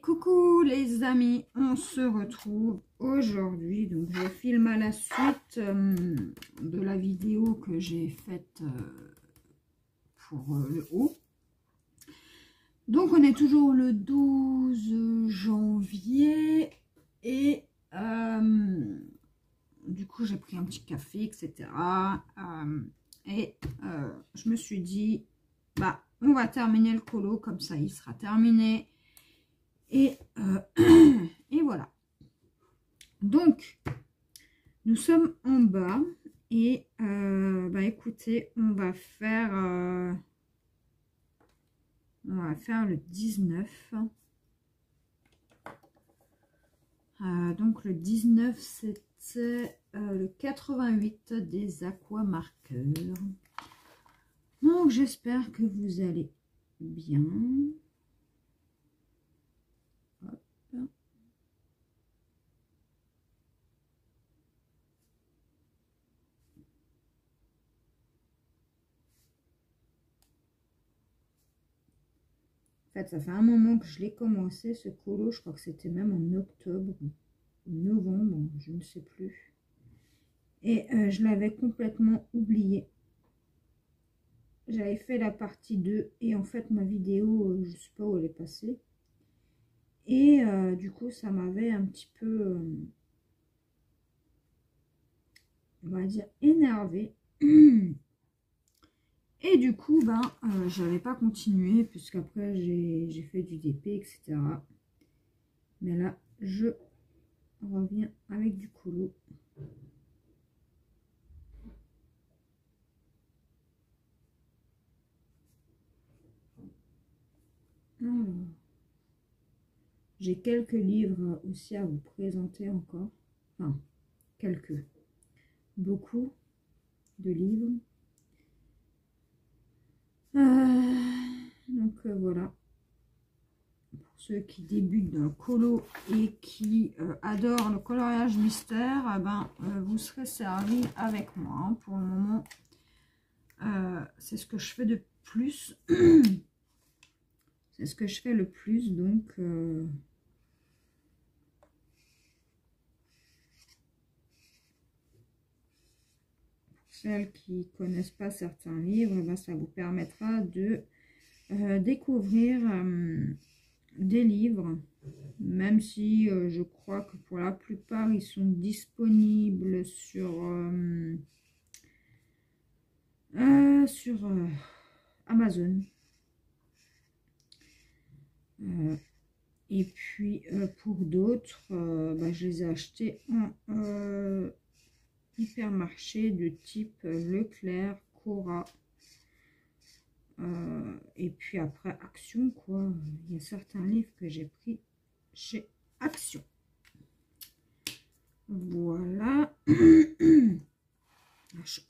Coucou les amis, on se retrouve aujourd'hui. Donc je filme à la suite de la vidéo que j'ai faite pour le haut. Donc on est toujours le 12 janvier et du coup j'ai pris un petit café, etc. Je me suis dit, bah on va terminer le colo, comme ça il sera terminé. Et voilà. Donc, nous sommes en bas. Et bah écoutez, on va faire le 19. Donc le 19, c'était le 88 des aquamarqueurs. Donc j'espère que vous allez bien. En fait, ça fait un moment que je l'ai commencé, ce colo. Je crois que c'était même en octobre ou novembre, je ne sais plus. Et je l'avais complètement oublié. J'avais fait la partie 2 et en fait, ma vidéo, je ne sais pas où elle est passée. Et du coup, ça m'avait un petit peu, on va dire, énervé. Et du coup, ben, j'avais pas continué puisqu'après j'ai fait du DP, etc. Mais là, je reviens avec du colo. J'ai quelques livres aussi à vous présenter encore. Enfin, quelques. Beaucoup de livres. Voilà. Pour ceux qui débutent dans le colo et qui adorent le coloriage mystère, vous serez servis avec moi. Hein. Pour le moment, c'est ce que je fais de plus. C'est ce que je fais le plus, donc... celles qui ne connaissent pas certains livres, ça vous permettra de découvrir des livres, même si je crois que pour la plupart ils sont disponibles sur Amazon. Et puis pour d'autres, je les ai achetés en hypermarché de type Leclerc, Cora. Et puis après Action, quoi. Il y a certains livres que j'ai pris chez Action. Voilà.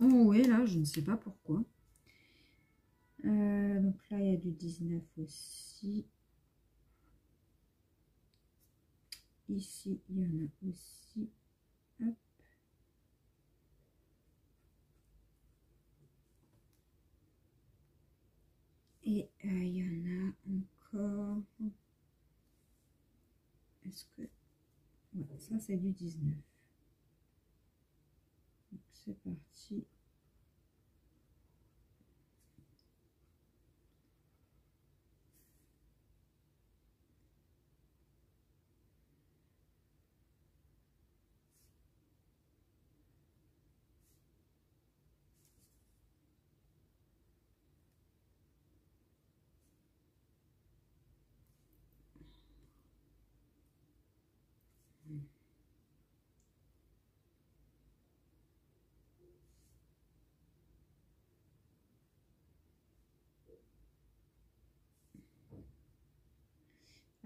En haut et là, je ne sais pas pourquoi. Donc là, il y a du 19 aussi. Ici, il y en a aussi. Hop. Et il y en a encore. Est-ce que... Ouais, ça, c'est du 19. Donc, c'est parti.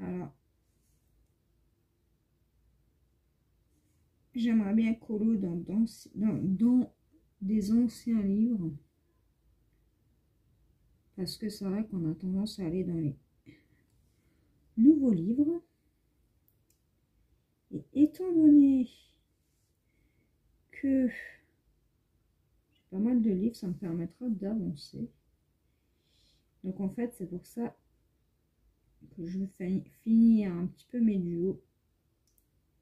Alors, j'aimerais bien colo dans des anciens livres. Parce que c'est vrai qu'on a tendance à aller dans les nouveaux livres. Et étant donné que j'ai pas mal de livres, ça me permettra d'avancer. Donc en fait, c'est pour ça que je vais finir un petit peu mes duos.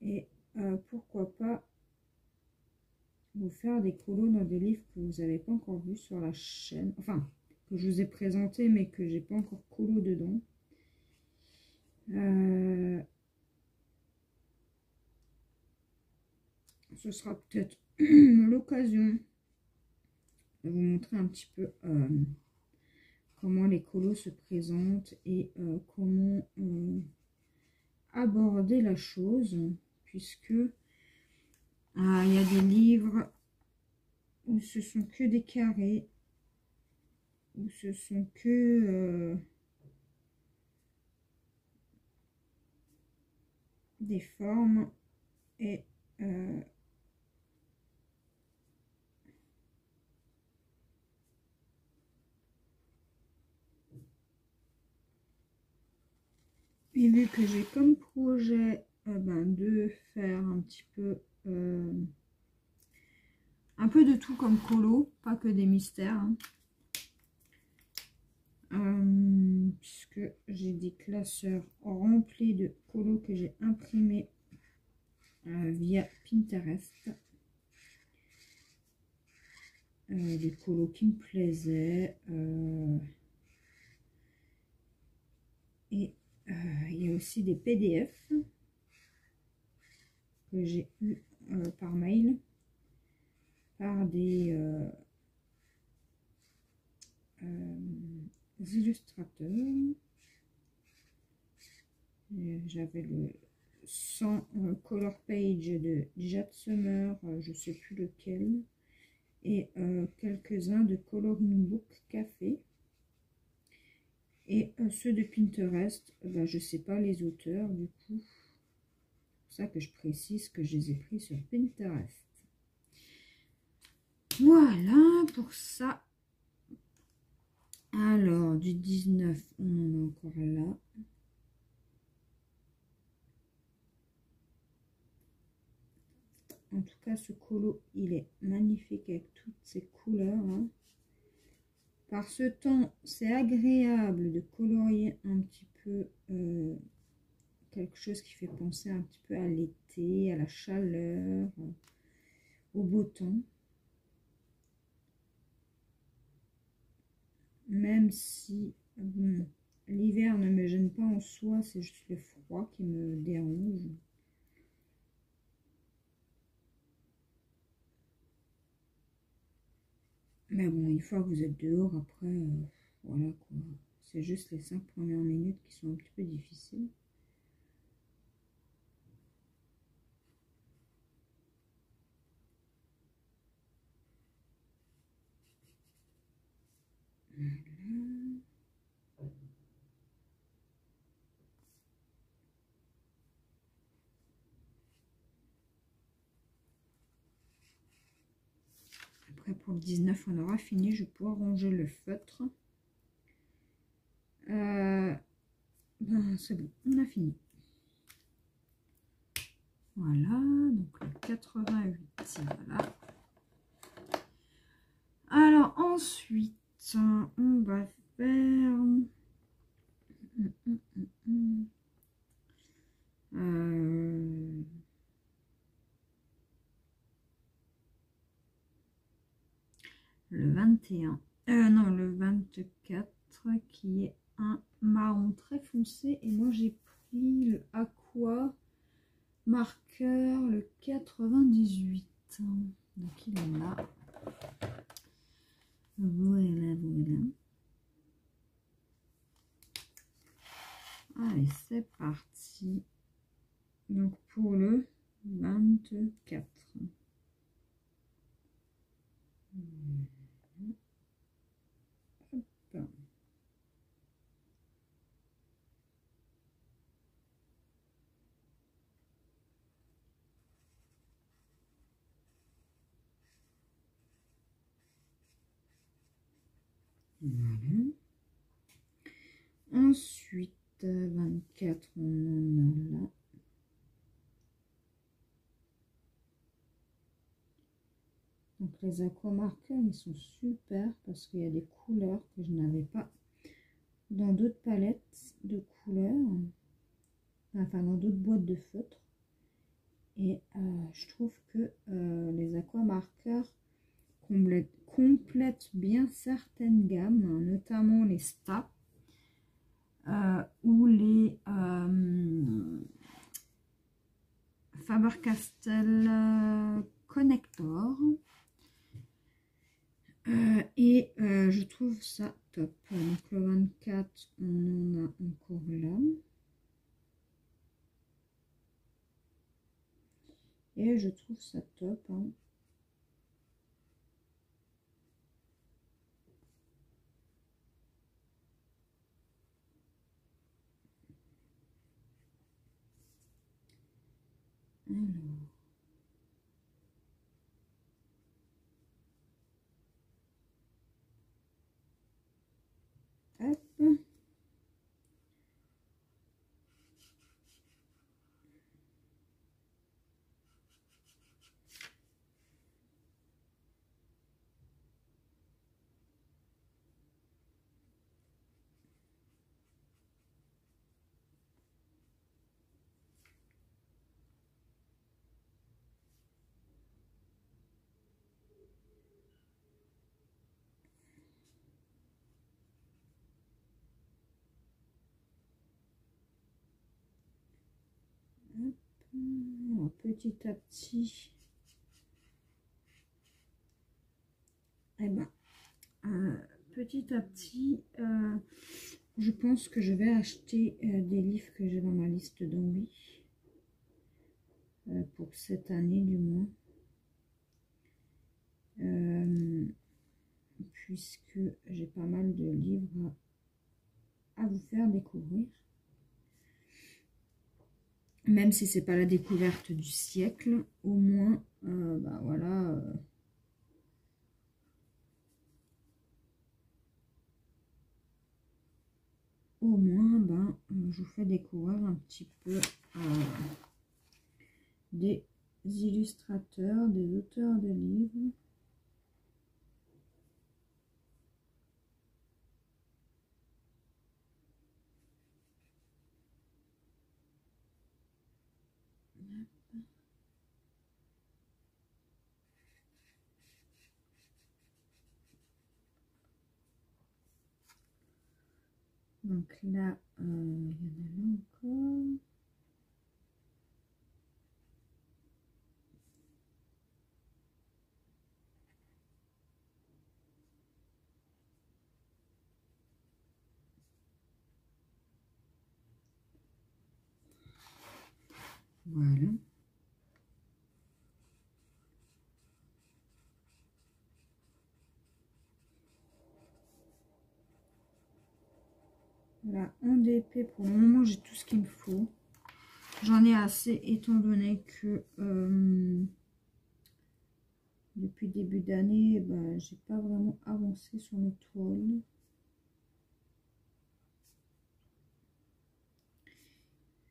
Et pourquoi pas vous faire des colos dans des livres que vous n'avez pas encore vus sur la chaîne. Enfin, que je vous ai présenté mais que j'ai pas encore colo dedans. Ce sera peut-être l'occasion de vous montrer un petit peu comment les colos se présentent et comment aborder la chose, puisque il y a des livres où ce sont que des carrés, où ce sont que des formes et vu que j'ai comme projet de faire un petit peu de tout comme colo, pas que des mystères, hein. Puisque j'ai des classeurs remplis de colos que j'ai imprimés via Pinterest. Des colos qui me plaisaient. Et il y a aussi des PDF que j'ai eu par mail par des illustrateurs. J'avais le 100 color page de Jade Summer, je sais plus lequel, et quelques-uns de Coloring Book Café. Et ceux de Pinterest, je sais pas les auteurs, du coup, c'est pour ça que je précise que je les ai pris sur Pinterest. Voilà pour ça. Alors, du 19, on en est encore là. En tout cas, ce colo, il est magnifique avec toutes ces couleurs, hein. Par ce temps, c'est agréable de colorier un petit peu quelque chose qui fait penser un petit peu à l'été, à la chaleur, au beau temps. Même si l'hiver ne me gêne pas en soi, c'est juste le froid qui me dérange. Mais bon, une fois que vous êtes dehors, après, voilà quoi. C'est juste les 5 premières minutes qui sont un petit peu difficiles. Voilà. Après, pour le 19, on aura fini. Je vais pouvoir ranger le feutre. C'est bon, on a fini. Voilà, donc le 88, voilà. Alors ensuite, on va faire le 21, non le 24 qui est un marron très foncé et moi j'ai pris le aqua marqueur le 98, donc il est là. Voilà, voilà. Allez, c'est parti. Donc pour le 24. Hop. Voilà. Ensuite, 24, on en a là. Donc les aquamarqueurs, ils sont super parce qu'il y a des couleurs que je n'avais pas dans d'autres palettes de couleurs. enfin dans d'autres boîtes de feutres. Et je trouve que les aquamarqueurs complètent bien certaines gammes, hein, notamment les Sta ou les Faber-Castell Connector. Et je trouve ça top. Donc le 24, on en a encore là. Et je trouve ça top. Hein. Alors. Hop. Alors, petit à petit, petit à petit, je pense que je vais acheter des livres que j'ai dans ma liste d'envie pour cette année du moins, puisque j'ai pas mal de livres à vous faire découvrir. Même si c'est pas la découverte du siècle, au moins, bah voilà. Au moins, ben, je vous fais découvrir un petit peu des illustrateurs, des auteurs de livres. Donc là, il y en a là encore. Voilà. Là, en DP, pour le moment, j'ai tout ce qu'il me faut. J'en ai assez, étant donné que depuis début d'année, bah, j'ai pas vraiment avancé sur mes toiles.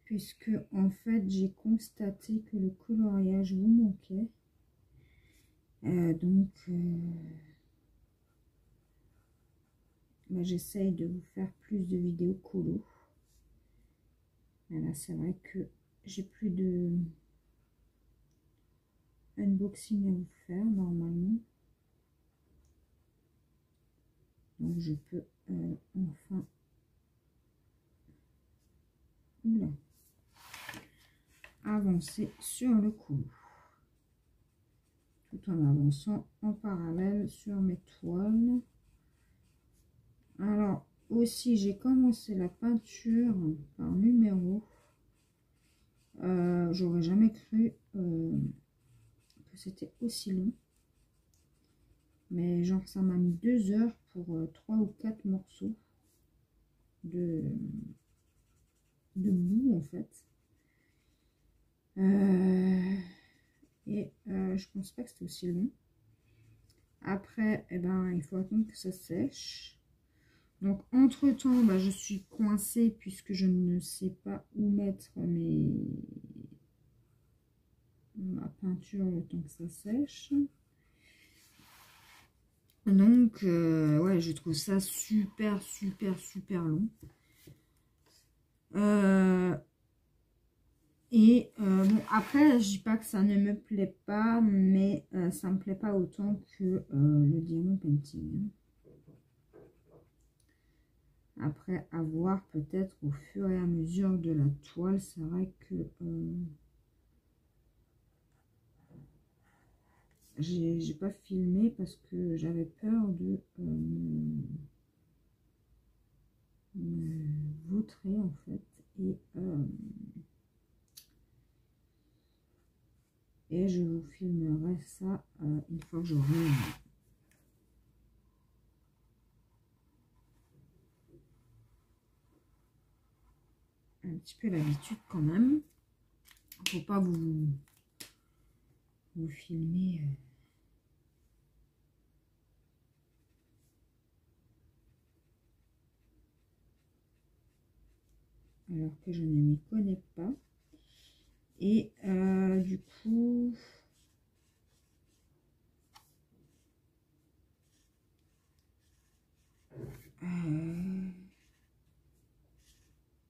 Puisque, en fait, j'ai constaté que le coloriage vous manquait. Donc, bah, j'essaye de vous faire plus de vidéos colo. Là, c'est vrai que j'ai plus de unboxing à vous faire normalement. Donc, je peux enfin avancer sur le colo. Tout en avançant en parallèle sur mes toiles. Alors, aussi, j'ai commencé la peinture par numéro. J'aurais jamais cru que c'était aussi long. Mais genre, ça m'a mis 2 heures pour 3 ou 4 morceaux de boue, en fait. Et je pense pas que c'était aussi long. Après, eh ben, il faut attendre que ça sèche. Donc, entre-temps, bah, je suis coincée puisque je ne sais pas où mettre ma peinture le temps que ça sèche. Donc, ouais, je trouve ça super long. après, je dis pas que ça ne me plaît pas, mais ça me plaît pas autant que le diamond painting. Après, à voir peut-être au fur et à mesure de la toile, c'est vrai que j'ai pas filmé parce que j'avais peur de me vautrer en fait. Et je vous filmerai ça une fois que j'aurai un petit peu l'habitude quand même. Faut pas vous filmer. Alors que je ne m'y connais pas. Et du coup,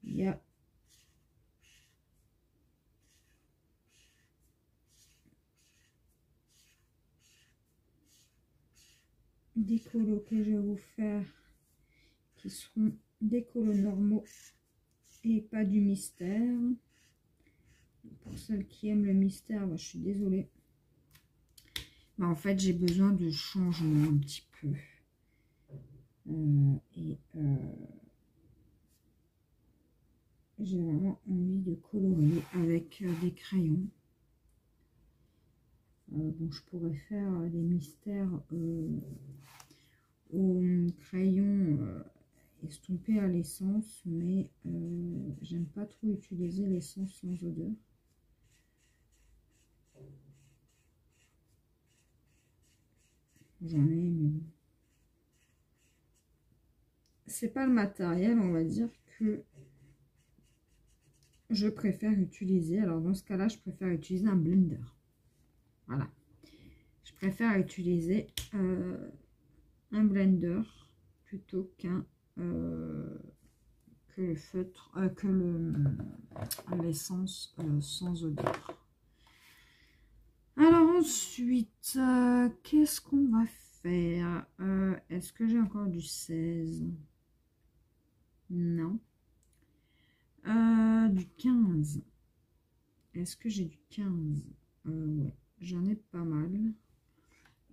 il y a des colos que je vais vous faire qui seront des colos normaux et pas du mystère. Pour celles qui aiment le mystère, bah, je suis désolée. Bah, en fait, j'ai besoin de changement un petit peu. J'ai vraiment envie de colorier avec des crayons. Bon, je pourrais faire des mystères au crayon estompé à l'essence, mais j'aime pas trop utiliser l'essence sans odeur. J'en ai, mais bon. C'est pas le matériel, on va dire, que je préfère utiliser. Alors dans ce cas-là, je préfère utiliser un blender. Voilà. Je préfère utiliser un blender plutôt qu'un que le feutre, que l'essence sans odeur. Alors ensuite, qu'est-ce qu'on va faire? Est-ce que j'ai encore du 16? Non. Du 15. Est-ce que j'ai du 15? Ouais, j'en ai pas mal.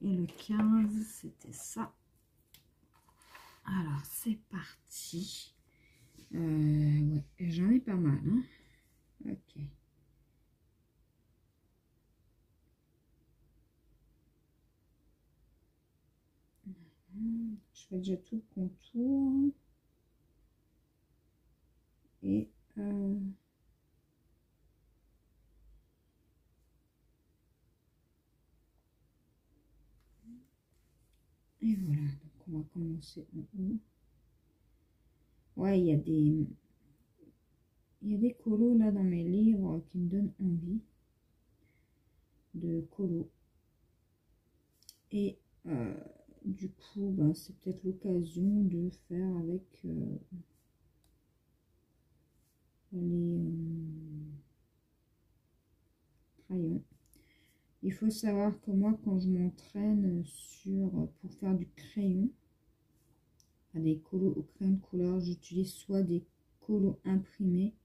Et le 15, c'était ça. Alors, c'est parti. Ouais, j'en ai pas mal. Hein. Ok. Je fais déjà tout le contour. Et voilà, donc on va commencer en haut. Ouais, il y a des colos là dans mes livres qui me donnent envie de colos. Et du coup, bah, c'est peut-être l'occasion de faire avec les crayons. Il faut savoir que moi, quand je m'entraîne pour faire du crayon, des colos au crayon de couleur, j'utilise soit des colos imprimés,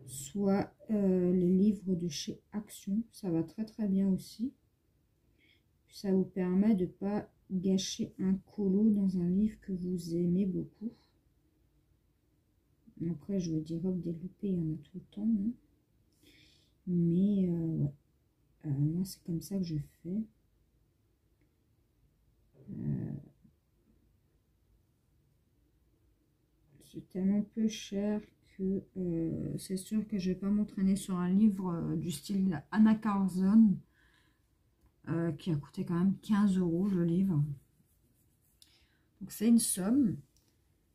soit les livres de chez Action. Ça va très très bien aussi. Ça vous permet de ne pas gâcher un colo dans un livre que vous aimez beaucoup. Après, je vous dirais que des loupés, il y en a tout le temps. Hein. Mais ouais. Moi, c'est comme ça que je fais. C'est tellement peu cher que c'est sûr que je ne vais pas m'entraîner sur un livre du style Anna Carlson qui a coûté quand même 15 € le livre. Donc c'est une somme.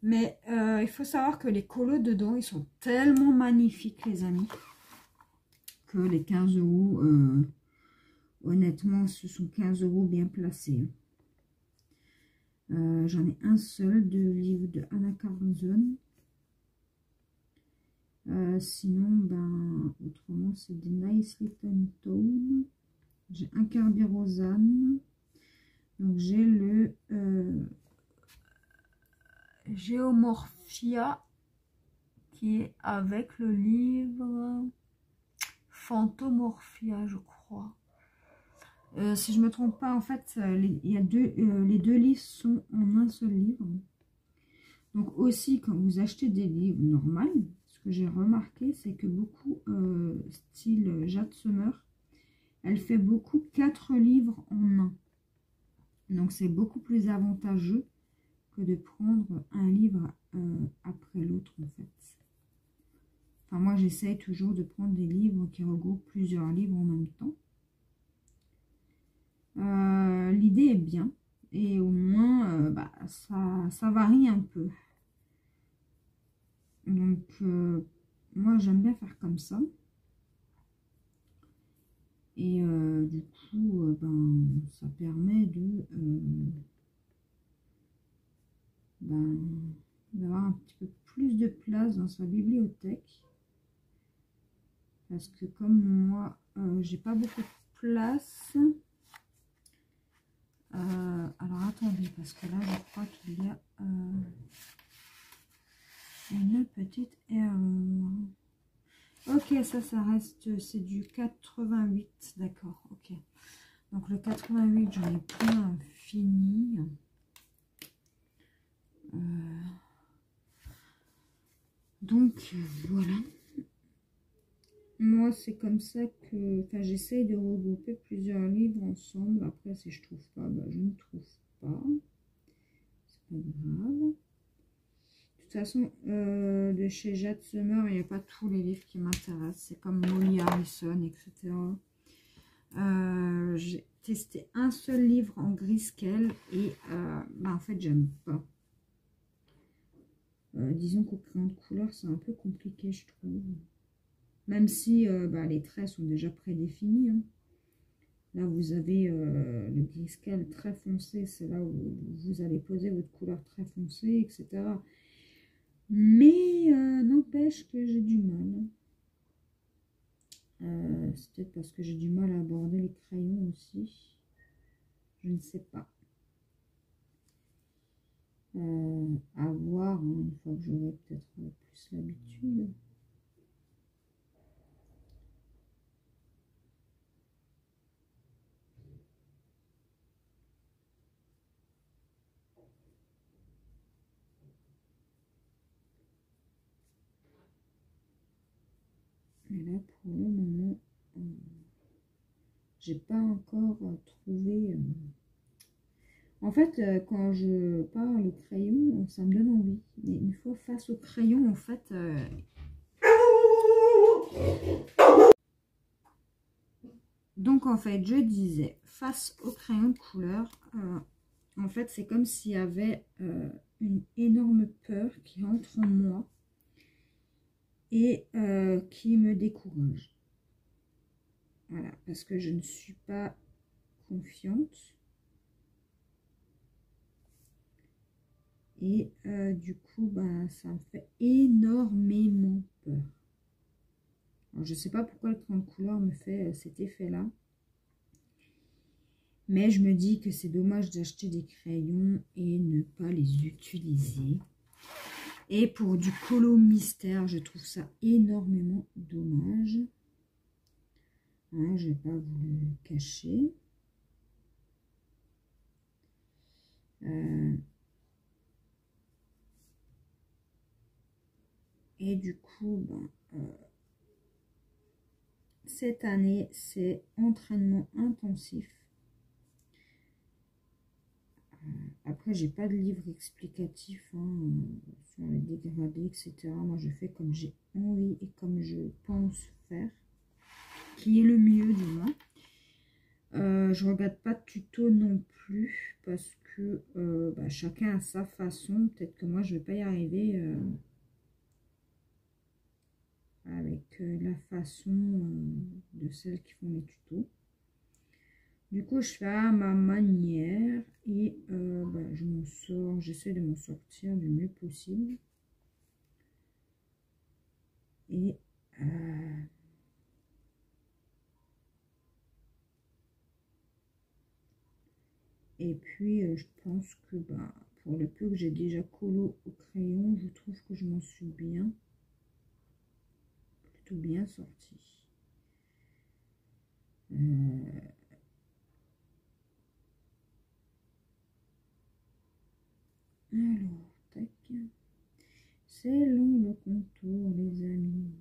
Mais il faut savoir que les colos dedans, ils sont tellement magnifiques, les amis, que les 15 €, honnêtement, ce sont 15 € bien placés. J'en ai un seul de livre de Anna Carlson. Sinon, ben, autrement, c'est des Nicely Pentone. J'ai un Carbirosane. Donc, j'ai le Geomorphia qui est avec le livre Phantomorphia, je crois. Si je me trompe pas, en fait, il y a les deux livres sont en un seul livre. Donc aussi, quand vous achetez des livres normaux, ce que j'ai remarqué, c'est que beaucoup, style Jade Summer, elle fait beaucoup 4 livres en un. Donc c'est beaucoup plus avantageux que de prendre un livre après l'autre, en fait. Enfin, moi, j'essaye toujours de prendre des livres qui regroupent plusieurs livres en même temps. L'idée est bien. Et au moins, bah, ça varie un peu. Donc, moi, j'aime bien faire comme ça. Et du coup, ben, ça permet de d'avoir un petit peu plus de place dans sa bibliothèque. Parce que comme moi, j'ai pas beaucoup de place. Alors, attendez, parce que là, je crois qu'il y a une petite erreur. Ok, ça reste, c'est du 88, d'accord, ok. Donc le 88, j'en ai plein fini. Donc voilà. Moi, c'est comme ça que, enfin, j'essaye de regrouper plusieurs livres ensemble. Après, si je trouve pas, bah, je ne trouve pas. C'est pas grave. De toute façon, de chez Jade Summer, il n'y a pas tous les livres qui m'intéressent. C'est comme Molly Harrison, etc. J'ai testé un seul livre en Grayscale et bah, en fait, j'aime pas. Disons qu'au crayon de couleur, c'est un peu compliqué, je trouve. Même si bah, les traits sont déjà prédéfinis. Hein. Là, vous avez le Grayscale très foncé. C'est là où vous allez poser votre couleur très foncée, etc. Mais n'empêche que j'ai du mal. C'est peut-être parce que j'ai du mal à aborder les crayons aussi. Je ne sais pas. À voir, hein, une fois que j'aurai peut-être plus l'habitude. Et là, pour le moment, j'ai pas encore trouvé. En fait, quand je parle au crayon, ça me donne envie. Mais une fois face au crayon, en fait. Donc, en fait, je disais, face au crayon de couleur, en fait, c'est comme s'il y avait une énorme peur qui entre en moi et qui me décourage. Voilà, parce que je ne suis pas confiante. Et du coup, bah, ça me fait énormément peur. Alors, je ne sais pas pourquoi le crayon de couleur me fait cet effet-là. Mais je me dis que c'est dommage d'acheter des crayons et ne pas les utiliser. Et pour du colo mystère, je trouve ça énormément dommage. Hein, je ne vais pas vous le cacher. Et du coup, ben, cette année, c'est entraînement intensif. Après, j'ai pas de livre explicatif hein, sur les dégradés, etc. Moi, je fais comme j'ai envie et comme je pense faire, qui est le mieux du moins. Je regarde pas de tuto non plus parce que bah, chacun a sa façon. Peut-être que moi, je vais pas y arriver avec la façon de celles qui font les tutos. Du coup, je fais à ma manière et bah, je m'en sors, j'essaie de m'en sortir du mieux possible. Et puis, je pense que bah, pour le peu que j'ai déjà colo au crayon, je trouve que je m'en suis plutôt bien sortie. Alors, tac. C'est long le contour, les amis.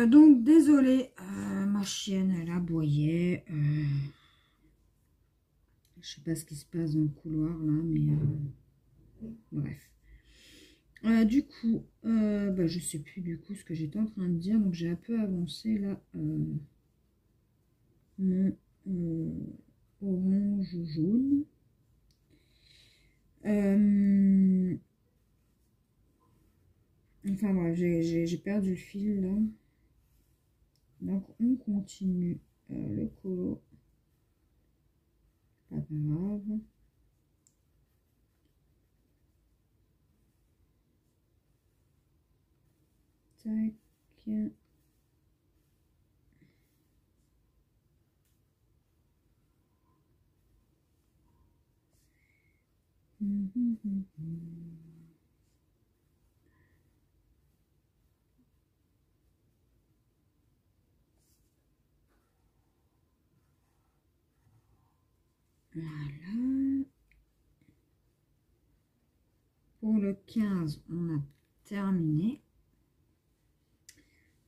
Donc, désolée, ma chienne, elle aboyait. Je sais pas ce qui se passe dans le couloir, là, mais bref. Du coup, bah, je sais plus du coup ce que j'étais en train de dire. Donc, j'ai un peu avancé, là, mon orange jaune. Enfin, bref, j'ai perdu le fil, là. Donc, on continue le colo. Pas grave. Tac. Voilà. Pour le 15, on a terminé.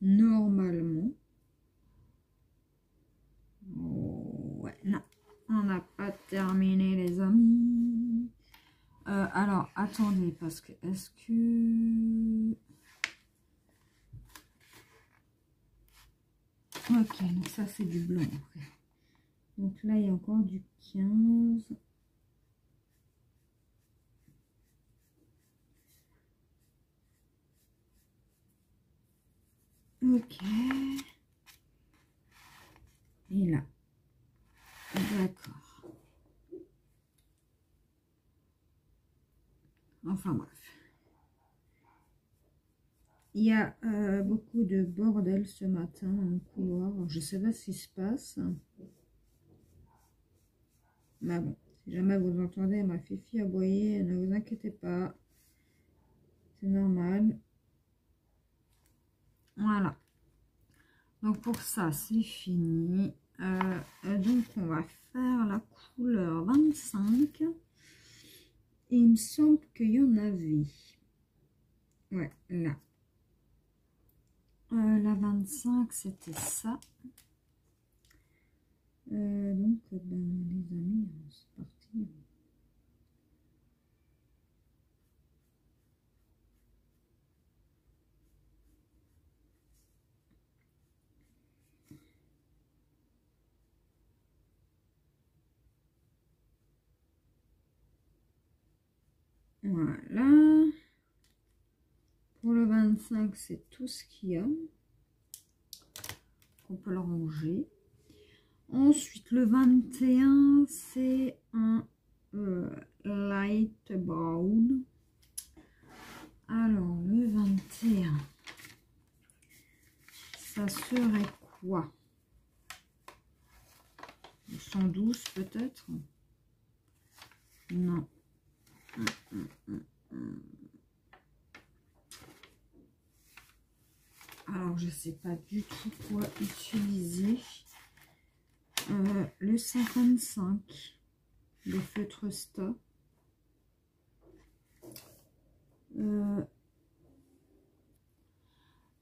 Normalement. Oh, ouais, non. On n'a pas terminé, les amis. Alors, attendez, parce que est-ce que... Ok, donc ça, c'est du blanc. Après. Donc là, il y a encore du 15. Ok. Et là. D'accord. Enfin, bref. Il y a beaucoup de bordel ce matin dans le couloir. Alors, je ne sais pas ce qui se passe. Mais bon, si jamais vous entendez ma fifi aboyer, ne vous inquiétez pas. C'est normal. Voilà. Donc pour ça, c'est fini. Donc on va faire la couleur 25. Et il me semble qu'il y en avait. Ouais, là. La 25, c'était ça. Donc, ben, les amis, c'est parti. Voilà. Pour le 25, c'est tout ce qu'il y a. On peut le ranger. Ensuite, le 21, c'est un light brown. Alors, le 21, ça serait quoi? 112 peut-être? Non. Alors, je sais pas du tout quoi utiliser. Le 55, le feutre Sta.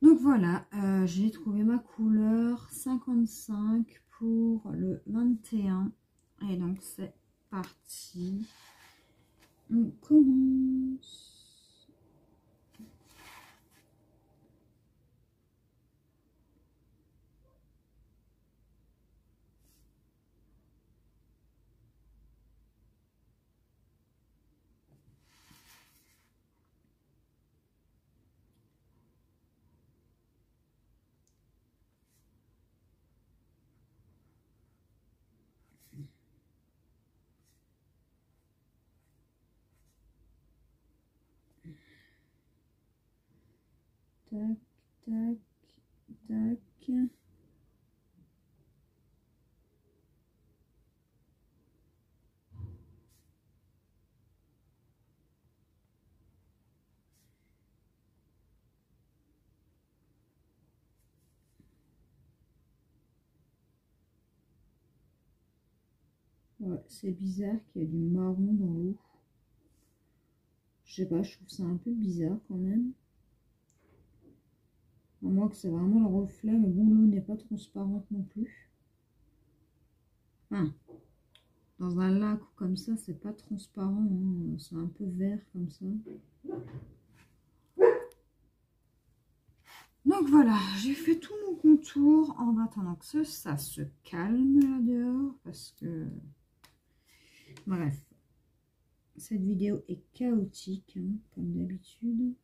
Donc voilà, j'ai trouvé ma couleur 55 pour le 21. Et donc c'est parti. On commence. Tac, tac, tac. Ouais, c'est bizarre qu'il y ait du marron dans l'eau. Je sais pas, je trouve ça un peu bizarre quand même. À moins que c'est vraiment le reflet, mais bon, l'eau n'est pas transparente non plus. Hein, dans un lac comme ça, c'est pas transparent, hein. C'est un peu vert comme ça. Donc voilà, j'ai fait tout mon contour en attendant que ça se calme là dehors parce que... Bref, cette vidéo est chaotique, hein, comme d'habitude.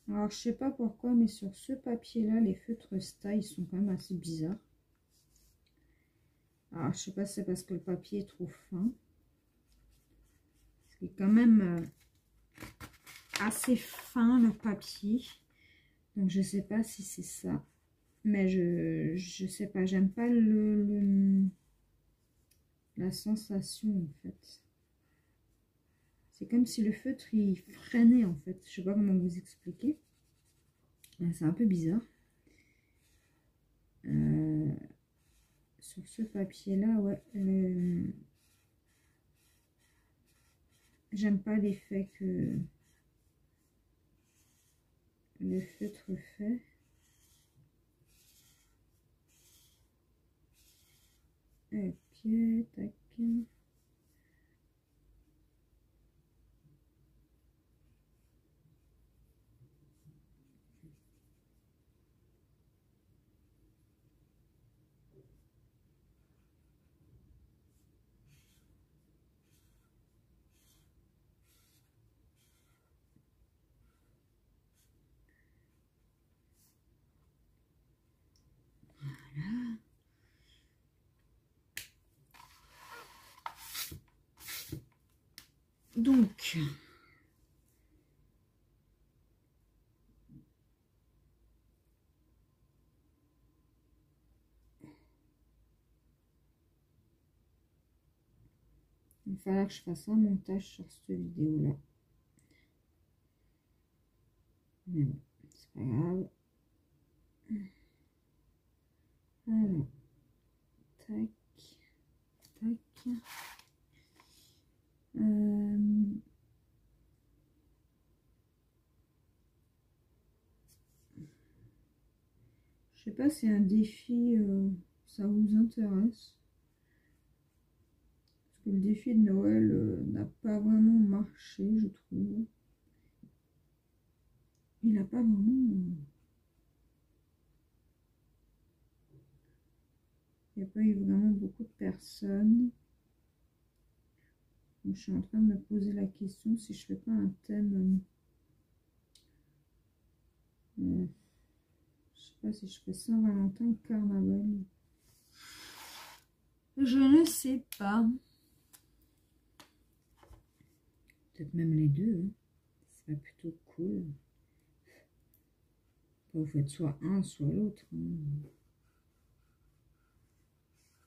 Alors, je sais pas pourquoi, mais sur ce papier-là, les feutres Style sont quand même assez bizarres. Alors, je sais pas si c'est parce que le papier est trop fin. C'est quand même assez fin, le papier. Donc, je sais pas si c'est ça. Mais je sais pas, j'aime pas la sensation, en fait. C'est comme si le feutre, il freinait, en fait. Je sais pas comment vous expliquer. C'est un peu bizarre. Sur ce papier-là, ouais, j'aime pas l'effet que le feutre fait. Ok, tac. Donc, il va falloir que je fasse un montage sur cette vidéo-là. Mais bon, c'est pas grave. Alors, tac, tac. Je sais pas si un défi, ça vous intéresse. Parce que le défi de Noël n'a pas vraiment marché, je trouve. Il n'a pas vraiment... Il n'y a pas eu vraiment beaucoup de personnes. Donc, je suis en train de me poser la question si je fais pas un thème. Je sais pas si je fais Saint-Valentin ou Carnaval. Je ne sais pas. Peut-être même les deux. Hein. Ce serait plutôt cool. Vous faites soit un, soit l'autre. Hein.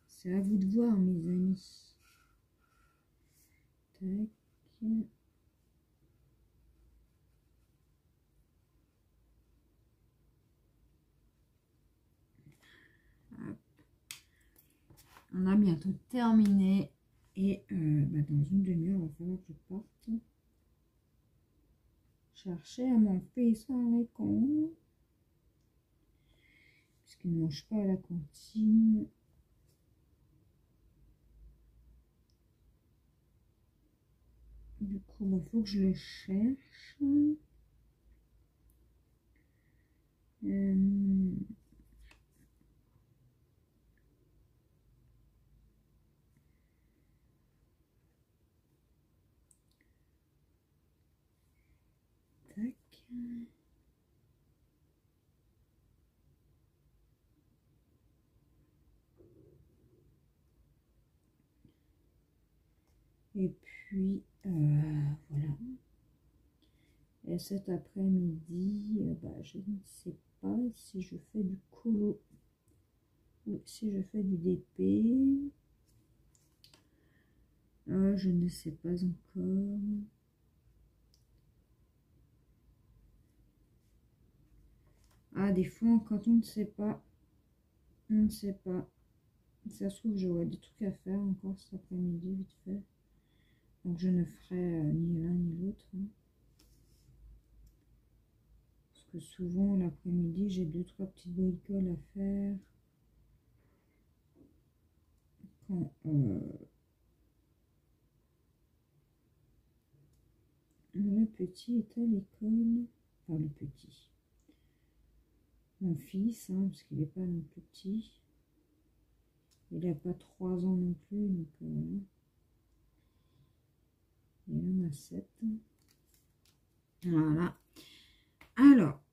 C'est à vous de voir, mes amis. Tac. Hop. On a bientôt terminé. Et bah dans une demi-heure, il va falloir que je parte. Chercher à mon fils à l'école. Puisqu'il ne mange pas à la cantine. Du coup, il faut que je le cherche. Et puis, voilà. Et cet après-midi, je ne sais pas si je fais du colo ou si je fais du DP. Je ne sais pas encore. Ah, des fois, quand on ne sait pas, on ne sait pas. Ça se trouve, j'aurai des trucs à faire encore cet après-midi, vite fait. Donc, je ne ferai ni l'un ni l'autre. Hein. Parce que souvent, l'après-midi, j'ai 2-3 petites bricoles à faire. Quand le petit est à l'école. Enfin, le petit. Mon fils, hein, parce qu'il n'est pas non plus petit. Il n'a pas 3 ans non plus, donc il en a 7. Voilà. Alors,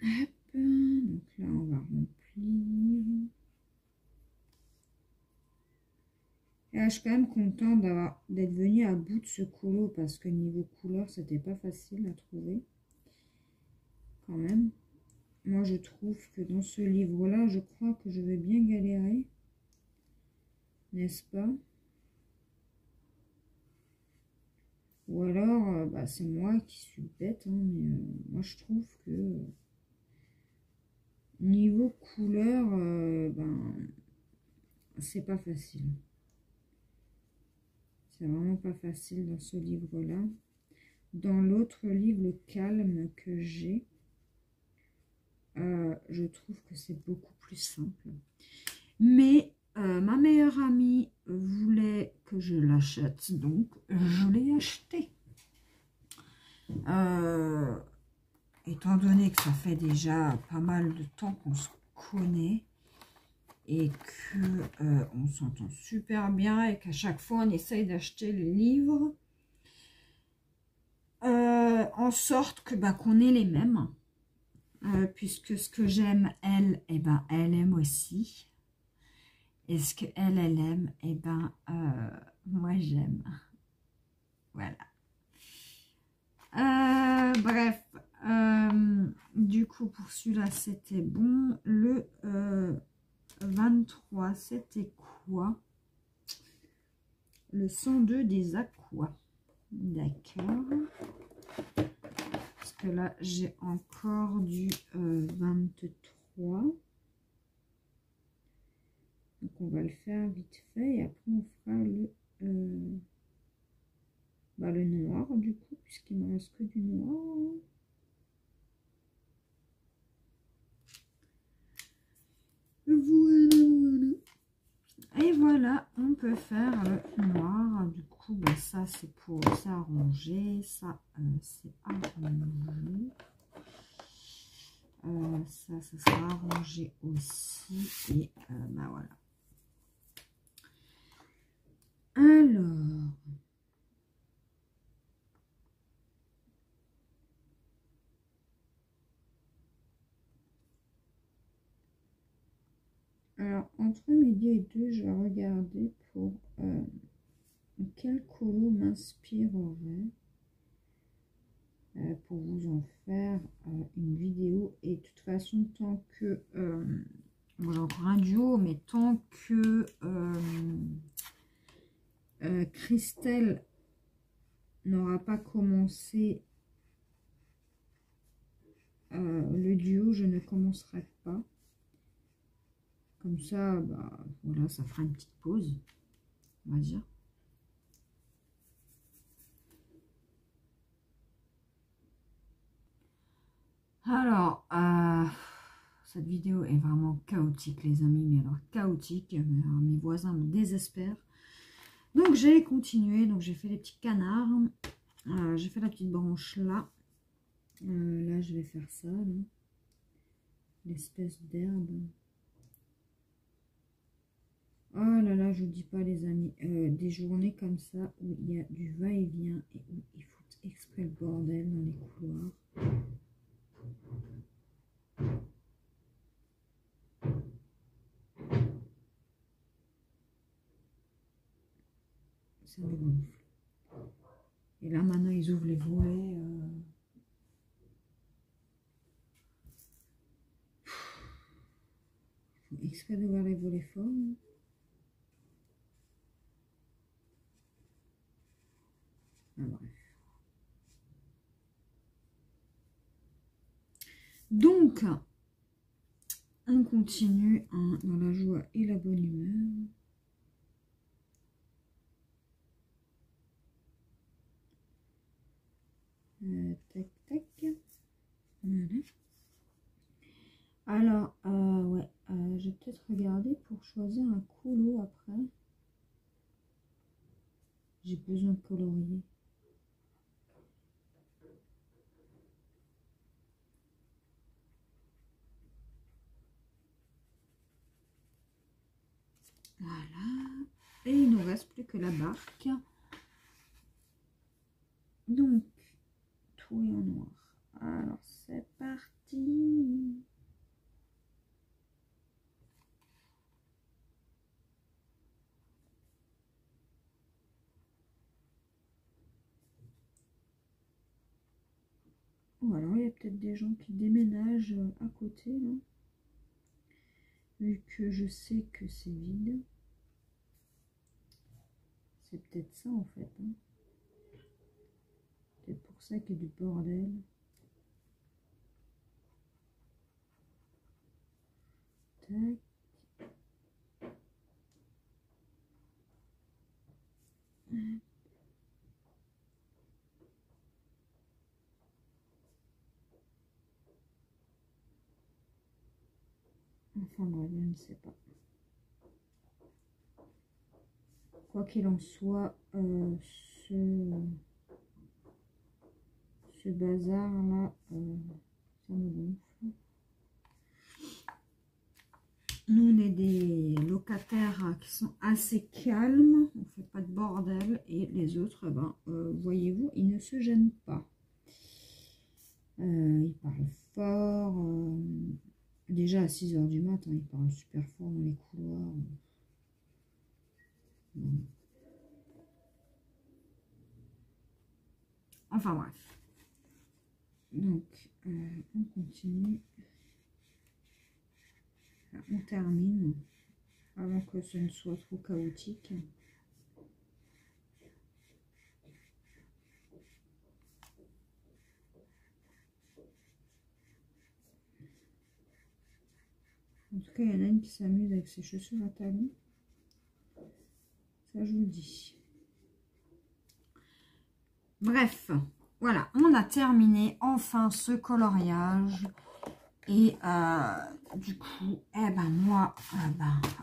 hop, donc là, on va remplir. Et là, je suis quand même contente d'être venue à bout de ce colo parce que niveau couleur, c'était pas facile à trouver. Quand même. Moi, je trouve que dans ce livre-là, je crois que je vais bien galérer. N'est-ce pas? Ou alors, c'est moi qui suis bête, hein, mais moi, je trouve que niveau couleur, c'est pas facile. C'est vraiment pas facile dans ce livre-là. Dans l'autre livre, le calme que j'ai, je trouve que c'est beaucoup plus simple. Mais ma meilleure amie voulait que je l'achète, donc je l'ai acheté. Étant donné que ça fait déjà pas mal de temps qu'on se connaît et que on s'entend super bien et qu'à chaque fois on essaye d'acheter le livre en sorte que qu'on ait les mêmes. Puisque ce que j'aime, elle, elle aime aussi. Et ce que elle aime, moi j'aime. Voilà. Bref. Du coup, pour celui-là, c'était bon. Le 23, c'était quoi? Le 102 des aquas. D'accord. Parce que là, j'ai encore du 23. Donc, on va le faire vite fait. Et après, on fera le noir, du coup, puisqu'il ne me reste que du noir. Voilà. Et voilà, on peut faire le noir. Du coup, ça, c'est pour s'arranger. Ça, c'est arrangé. Ça sera arrangé aussi. Et voilà. Alors, entre midi et 2, je vais regarder pour quel colo m'inspirerait pour vous en faire une vidéo. Et de toute façon, tant que... bon, j'ai encore un duo, mais tant que Christelle n'aura pas commencé le duo, je ne commencerai pas. Comme ça, voilà, ça fera une petite pause, on va dire. Alors, cette vidéo est vraiment chaotique, les amis, mais alors chaotique, mes voisins me désespèrent. Donc, j'ai continué, donc j'ai fait les petits canards, j'ai fait la petite branche là. Là, je vais faire ça, l'espèce d'herbe. Oh là là, je vous dis pas les amis, des journées comme ça où il y a du va-et-vient et où il faut exprès le bordel dans les couloirs. Ça me gonfle. Et là maintenant ils ouvrent les volets. Exprès de voir les volets forts. Ah, bref. Donc, on continue hein, dans la joie et la bonne humeur. Tac, tac. Voilà. Alors, ouais, je vais peut-être regarder pour choisir un colo après. J'ai besoin de colorier. Voilà. Et il ne nous reste plus que la barque. Donc, tout est en noir. Alors, c'est parti. Ou alors, il y a peut-être des gens qui déménagent à côté, là. Vu que je sais que c'est vide. C'est peut-être ça, en fait. Hein. C'est pour ça qu'il y a du bordel. Tac. Enfin bref, je ne sais pas. Quoi qu'il en soit, ce bazar là, ça me gonfle. Nous, on est des locataires qui sont assez calmes, on fait pas de bordel, et les autres, ben, voyez-vous, ils ne se gênent pas. Ils parlent fort. Déjà à 6 h du matin, ils parlent super fort dans les couloirs. Enfin bref. Donc, on continue. On termine avant que ce ne soit trop chaotique. En tout cas, il y en a une qui s'amuse avec ses chaussures à talons. Ça, je vous dis. Bref, voilà, on a terminé enfin ce coloriage. Et du coup, eh ben moi,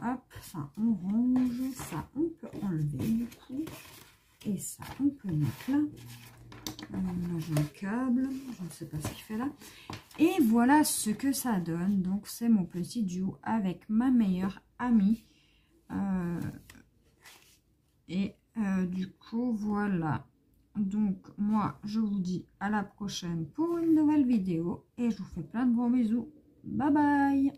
hop, ça on range, ça on peut enlever du coup. Et ça on peut mettre là. Là j'ai un câble, je ne sais pas ce qu'il fait là. Et voilà ce que ça donne. Donc c'est mon petit duo avec ma meilleure amie. Du coup voilà. Donc moi je vous dis à la prochaine pour une nouvelle vidéo. Et je vous fais plein de gros bisous. Bye bye.